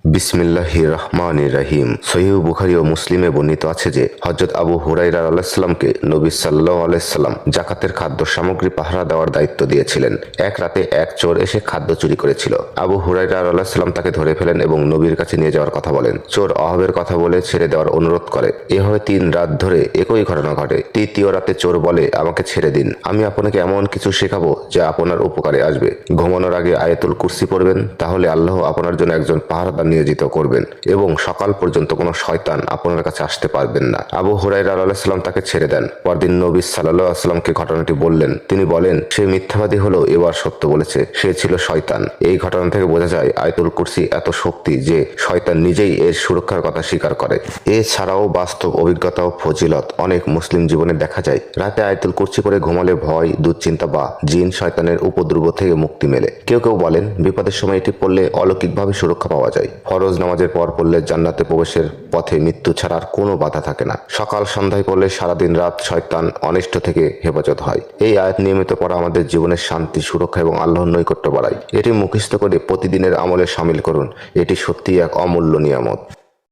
বিসমিল্লাহির রহমানির রহিম। সহিহ বুখারী ও মুসলিমে বর্ণিত আছে যে হযরত আবু হুরায়রা রাদিয়াল্লাহু আনহুকে নবী সাল্লাল্লাহু আলাইহি সাল্লাম যাকাতের খাদ্য সামগ্রী পাহারা দেওয়ার দায়িত্ব দিয়েছিলেন। এক রাতে এক চোর এসে খাদ্য চুরি করেছিল। আবু হুরায়রা রাদিয়াল্লাহু আনহু তাকে ধরে ফেলেন এবং নবীর কাছে নিয়ে যাওয়ার কথা বলেন। চোর অভাবের কথা বলে ছেড়ে দেওয়ার অনুরোধ করে। এভাবে 3 রাত ধরে একই ঘটনা ঘটে। তৃতীয় রাতে চোর বলে, আমাকে ছেড়ে দিন, আমি আপনাকে এমন কিছু শেখাবো যা আপনার উপকারে আসবে। ঘুমানোর আগে আয়াতুল কুরসি পড়বেন, তাহলে আল্লাহ আপনার জন্য একজন পাহারাদার নিয়োজিত করবেন এবং সকাল পর্যন্ত কোনো শয়তান আপনার কাছে আসতে পারবেন না। আবু হুরায়রা রাদিয়াল্লাহু আনহু তাকে ছেড়ে দেন। পরদিন নবী সাল্লাল্লাহু আলাইহি ওয়াসাল্লামকে ঘটনাটি বললেন। তিনি বলেন, সে মিথ্যাবাদী হলো, এবার সত্য বলেছে, সে ছিল শয়তান। এই ঘটনা থেকে বোঝা যায় আয়াতুল কুরসি এত শক্তি যে শয়তান নিজেই এর সুরক্ষার কথা স্বীকার করে। এছাড়াও বাস্তব অভিজ্ঞতা ও ফজিলত অনেক মুসলিম জীবনে দেখা যায়। রাতে আয়াতুল কুরসি পড়ে ঘুমালে ভয়, দুশ্চিন্তা বা জিন শয়তানের উপদ্রব থেকে মুক্তি মেলে। কেউ কেউ বলেন বিপদের সময় এটি পড়লে অলৌকিকভাবে সুরক্ষা পাওয়া যায়। ফরজ নামাজের পর পড়লে জান্নাতে প্রবেশের পথে মৃত্যু ছাড়া আর কোনো বাধা থাকে না। সকাল সন্ধ্যায় পড়লে সারাদিন রাত শয়তান অনিষ্ট থেকে হেফাজত হয়। এই আয়াত নিয়মিত পড়া আমাদের জীবনের শান্তি, সুরক্ষা এবং আল্লাহর নৈকট্য বাড়ায়। এটি মুখস্থ করে প্রতিদিনের আমলে শামিল করুন। এটি সত্যিই এক অমূল্য নিয়ামত।